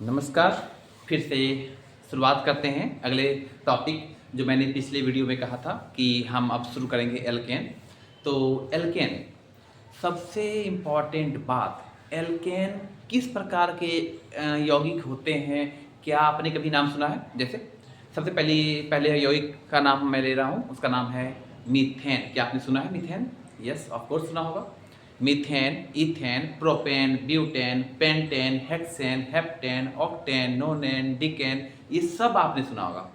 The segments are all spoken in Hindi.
नमस्कार। फिर से शुरुआत करते हैं अगले टॉपिक जो मैंने पिछले वीडियो में कहा था कि हम अब शुरू करेंगे एल्केन। तो एल्केन सबसे इम्पॉर्टेंट बात, एल्केन किस प्रकार के यौगिक होते हैं, क्या आपने कभी नाम सुना है? जैसे सबसे पहले यौगिक का नाम मैं ले रहा हूँ, उसका नाम है मीथेन। क्या आपने सुना है मीथेन? यस, ऑफ कोर्स सुना होगा। Methane, ethane, propane, butane, pentane, hexane, heptane, octane, nonane, decane, ये सब आपने सुना होगा।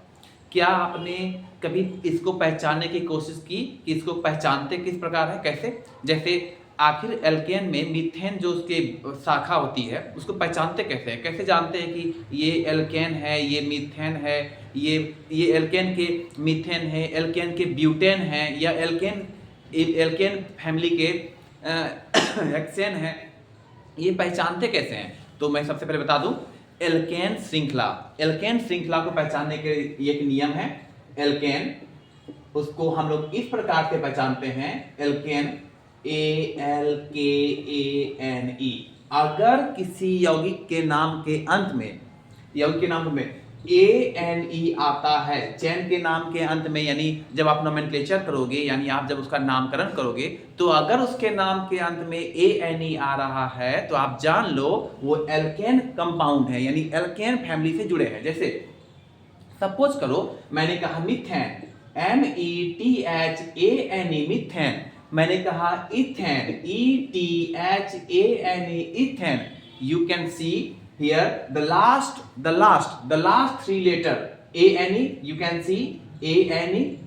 क्या आपने कभी इसको पहचानने की कोशिश की कि इसको पहचानते किस प्रकार है, कैसे? जैसे आखिर एल्केन में मीथेन जो उसके शाखा होती है उसको पहचानते कैसे हैं? कैसे जानते हैं कि ये एल्केन है, ये मीथेन है, ये एल्केन के मीथेन है, एल्केन के ब्यूटेन है, या एल्केन फैमिली के हेक्सेन है, ये पहचानते कैसे हैं? तो मैं सबसे पहले बता दूं, एल्केन श्रृंखला को पहचानने के एक नियम है। एल्केन उसको हम लोग इस प्रकार से पहचानते हैं, एल्केन ALKANE। अगर किसी यौगिक के नाम के अंत में ANE आता है, चैन के नाम के अंत में, यानी जब आप नोमेनक्लेचर करोगे, यानी आप जब उसका नामकरण करोगे, तो अगर उसके नाम के अंत में ANE आ रहा है तो आप जान लो वो एल्केन कंपाउंड है, यानी एल्केन फैमिली से जुड़े हैं। जैसे सपोज करो मैंने कहा मीथेन, METHANE मीथेन, मैंने कहा ethane, ETHANE ethane. You can see here the last three letter ANE, you can see ANE,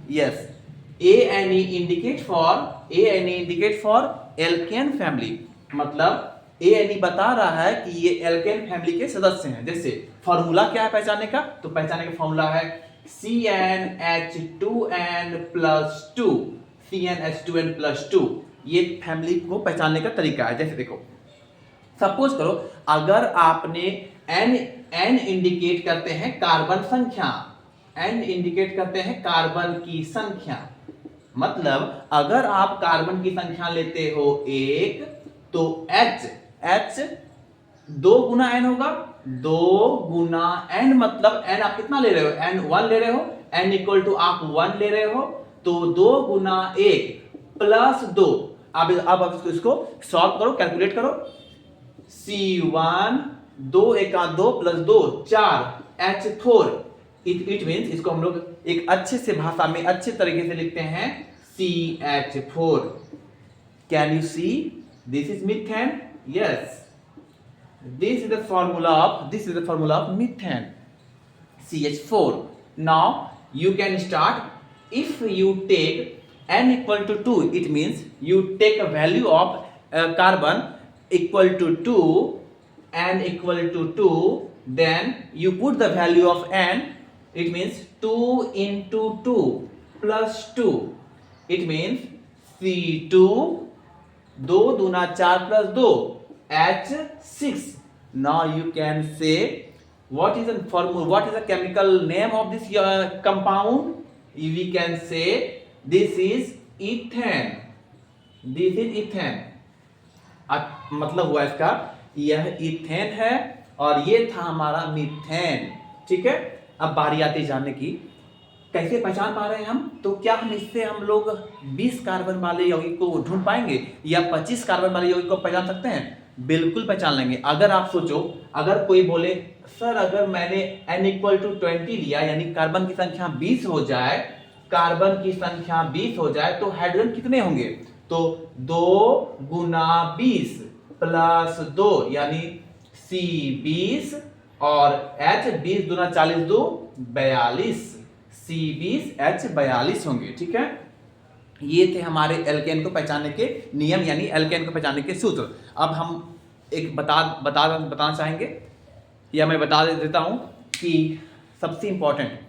yes, ANE indicate for alkane family। मतलब ANE बता रहा है कि ये एल्केन फैमिली के सदस्य हैं। जैसे फॉर्मूला क्या है पहचानने का? तो पहचानने का फॉर्मूला है CnH2n+2, CnH2n+2। ये फैमिली को पहचानने का तरीका है। जैसे देखो, सपोज करो अगर आपने n इंडिकेट करते हैं कार्बन संख्या, n इंडिकेट करते हैं कार्बन की संख्या, मतलब अगर आप कार्बन की संख्या लेते हो 1 तो H 2 गुना n होगा, 2 गुना n, मतलब n आप कितना ले रहे हो? n 1 ले रहे हो, n इक्वल टू आप 1 ले रहे हो, तो 2 गुना 1 प्लस 2। अब इसको सॉल्व करो, कैलकुलेट करो। C1 2 एका 2 प्लस 2 4 H4। इट मीन्स इसको हम लोग एक अच्छे से भाषा में अच्छे तरीके से लिखते हैं CH4। Can you see this is methane? Yes, this is the formula of methane, CH4। now you can start, if you take n equal to 2, it means you take a value of carbon equal to 2, n equal to 2, then you put the value of n, it means 2 into 2 plus 2, it means C2 2 दूना 4 plus 2 H6। now you can say what is the chemical name of this compound? We can say this is ethane, मतलब हुआ इसका यह इथेन है और ये था हमारा मीथेन। ठीक है, अब बारी आती जानने की कैसे पहचान पा रहे हैं हम। तो क्या हम इससे हम लोग 20 कार्बन वाले यौगिक को ढूंढ पाएंगे या 25 कार्बन वाले यौगिक को पहचान सकते हैं? बिल्कुल पहचान लेंगे। अगर आप सोचो, अगर कोई बोले सर अगर मैंने n इक्वल टू 20 लिया, यानी कार्बन की संख्या 20 हो जाए, तो हाइड्रोजन कितने होंगे? तो 2 गुना 20 प्लस 2, यानी C20 और H 20 दूना 40 2 42, C20H42 होंगे। ठीक है, ये थे हमारे एल्केन को पहचानने के नियम, यानी एल्केन को पहचानने के सूत्र। अब हम एक बताना चाहेंगे, या मैं बता देता हूं कि सबसे इंपॉर्टेंट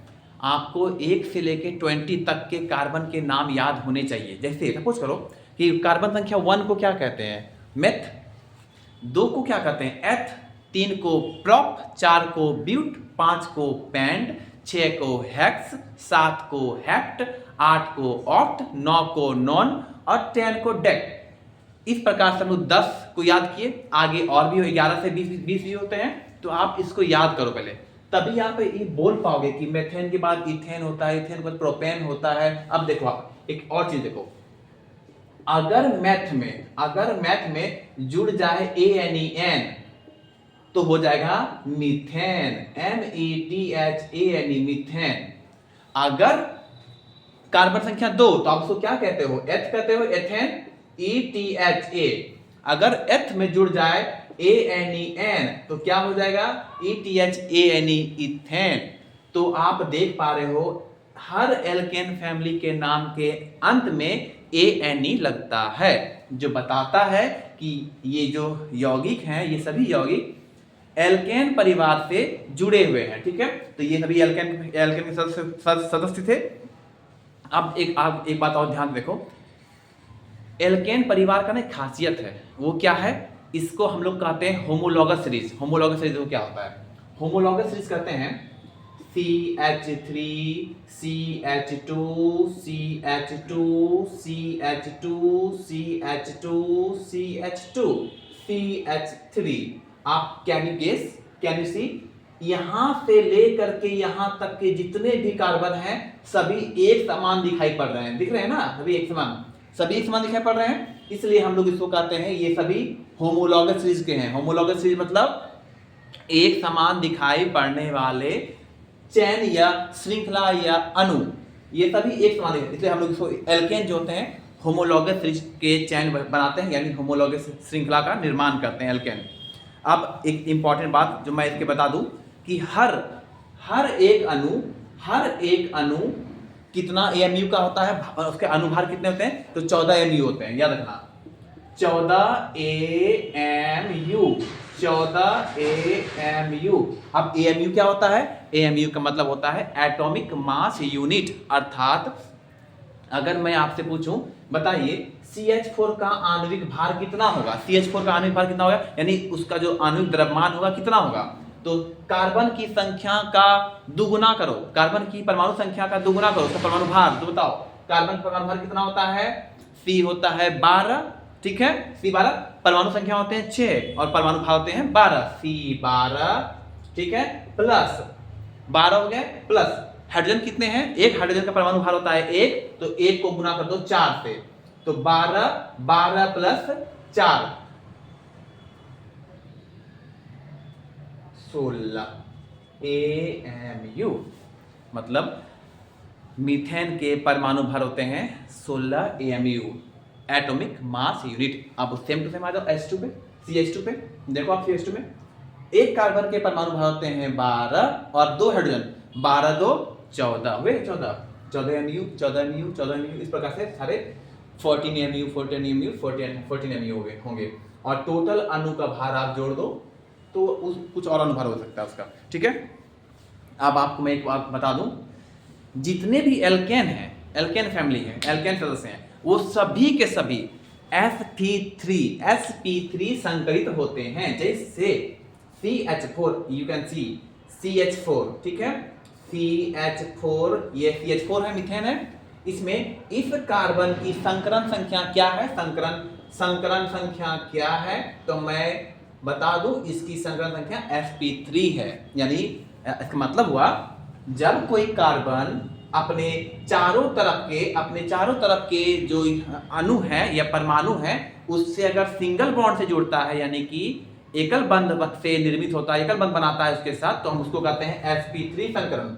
आपको 1 से लेके 20 तक के कार्बन के नाम याद होने चाहिए। जैसे सपोज करो कि कार्बन संख्या 1 को क्या कहते हैं? मेथ। 2 को क्या कहते हैं? एथ। 3 को प्रोप, 4 को ब्यूट, 5 को पेंट, 6 को हेक्स, 7 को हेक्ट, 8 को ऑक्ट, 9 को नॉन और 10 को डेक। इस प्रकार से हम लोग 10 को याद किए, आगे और भी 11 से 20 भी होते हैं, तो आप इसको याद करो पहले, तभी आप ये बोल पाओगे कि मेथेन के बाद इथेन होता है, इथेन के बाद प्रोपेन होता है। अब देखो आप एक और चीज देखो, अगर मैथ में जुड़ जाए ANEN तो हो जाएगा मीथेन, METHANE मीथेन। अगर कार्बन संख्या 2 तो आप उसको क्या कहते हो, एथ कहते हो, एथेन, ETHA। अगर एथ में जुड़ जाए ANEN तो क्या हो जाएगा, ETHANE इथेन। तो आप देख पा रहे हो हर एल्केन फैमिली के नाम के अंत में ANE लगता है, जो बताता है कि ये जो यौगिक हैं ये सभी यौगिक एल्केन परिवार से जुड़े हुए हैं। ठीक है, तो ये सभी एल्केन के सदस्य थे। अब एक बात और ध्यान देखो, एल्केन परिवार का ना खासियत है, वो क्या है, इसको हम लोग कहते हैं होमोलॉगस सीरीज। होमोलॉगस सीरीज वो क्या होता है, होमोलॉगस सीरीज कहते हैं CH3 CH2 CH2 CH2 CH2 CH2 CH3। आप कैन यू सी, यहां से लेकर के यहां तक के जितने भी कार्बन हैं सभी एक समान दिखाई पड़ रहे हैं, दिख रहे हैं ना, सभी एक समान दिखाई पड़ रहे हैं, इसलिए हम लोग इसको कहते हैं ये सभी होमोलॉगस सीरीज के हैं। होमोलॉगस सीरीज मतलब एक समान दिखाई पड़ने वाले चैन या श्रृंखला या अणु, ये सभी एक समान दिखाई, इसलिए हम लोग इसको एल्केन जो होते हैं होमोलॉगस सीरीज के चैन बनाते हैं, यानी होमोलॉगस श्रृंखला का निर्माण करते हैं एल्केन। अब एक इंपॉर्टेंट बात जो मैं इसके बता दूं कि हर एक अणु कितना AMU का होता है, उसके अनुभार कितने होते हैं, तो 14 AMU होते हैं, याद रखना 14 AMU। अब AMU क्या होता है, AMU का मतलब होता है एटॉमिक मास यूनिट, अर्थात अगर मैं आपसे पूछूं बताइए CH4 का आणविक भार कितना होगा, CH4 का आणविक भार कितना होगा, यानी उसका जो आणविक द्रव्यमान होगा कितना होगा, तो कार्बन की संख्या का दुगुना करो, कार्बन की परमाणु संख्या का दुगुना करो उसका परमाणु भार, तो बताओ कार्बन का परमाणु भार कितना होता है, C होता है 12, ठीक है, C12, परमाणु संख्या होते हैं 6 और परमाणु भार होते हैं 12, C12, ठीक है, प्लस 12 हो गए, प्लस हाइड्रोजन कितने हैं, एक हाइड्रोजन का परमाणु भार होता है 1, तो 1 को गुना कर दो 4 से, तो 12 प्लस 4 16 AMU। मतलब मीथेन के परमाणु भार होते हैं 16 AMU, एटॉमिक मास यूनिट। अब सेम टू सेम आ जाओ H2 पे, CH2 पे, देखो आप CH2 में एक कार्बन के परमाणु भार होते हैं 12 और 2 हाइड्रोजन, 12 2 14 हुए 14 MU, इस प्रकार से सारे 14 MU होंगे और टोटल अणु का भार आप जोड़ दो तो कुछ और अणु भार हो सकता है उसका। ठीक है, अब आपको मैं एक बात बता दूं, जितने भी एल्केन हैं, एल्केन फैमिली है, एल्केन सदस्य हैं, वो सभी के सभी sp3 संकरित होते हैं। जैसे CH4, you can see CH4, ठीक है, CH4, ये CH4 है, मीथेन है, इसमें इस कार्बन की संकरण संख्या क्या है, संकरण संख्या क्या है, तो मैं बता दूं इसकी संकरण संख्या sp3 है। यानी इसका मतलब हुआ जब कोई कार्बन अपने चारों तरफ के जो अणु है या परमाणु है उससे अगर सिंगल बॉन्ड से जुड़ता है, यानी कि एकल बंध से निर्मित होता है, एकल बंध बनाता है उसके साथ, तो हम उसको कहते हैं sp3 संकरण।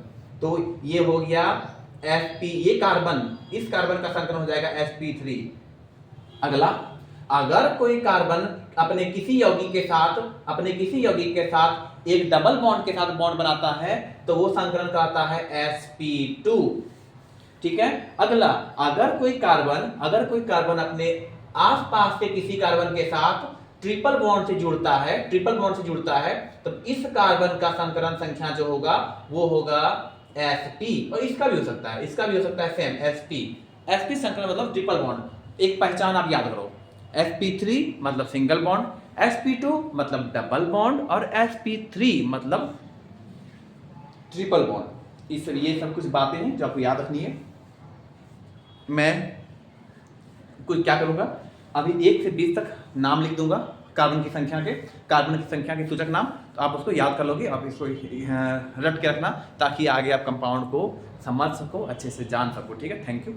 तो ये हो गया ये कार्बन, इस कार्बन का संकरण हो जाएगा sp3। अगला, अगर कोई कार्बन अपने किसी यौगिक के साथ एक डबल बॉन्ड के साथ बॉन्ड बनाता है तो वो संकरण कहलाता है sp2। ठीक है, अगला, अगर कोई कार्बन अपने आसपास के किसी कार्बन के साथ ट्रिपल बॉन्ड से जुड़ता है तो इस कार्बन का संकरण संख्या जो होगा वो होगा sp। और इसका भी हो सकता है सेम sp संकरण मतलब ट्रिपल बॉन्ड। एक पहचान आप याद करो, sp3 मतलब सिंगल बॉन्ड, sp2 मतलब डबल बॉन्ड और sp3 मतलब ट्रिपल बॉन्ड। ये सब कुछ बातें हैं जो आपको याद रखनी है। मैं कुछ क्या करूंगा, अभी 1 से 20 तक नाम लिख दूंगा कार्बन की संख्या के सूचक नाम, तो आप उसको याद कर लोगे, आप इसको रट के रखना ताकि आगे आप कंपाउंड को समझ सको, अच्छे से जान सको। ठीक है, थैंक यू।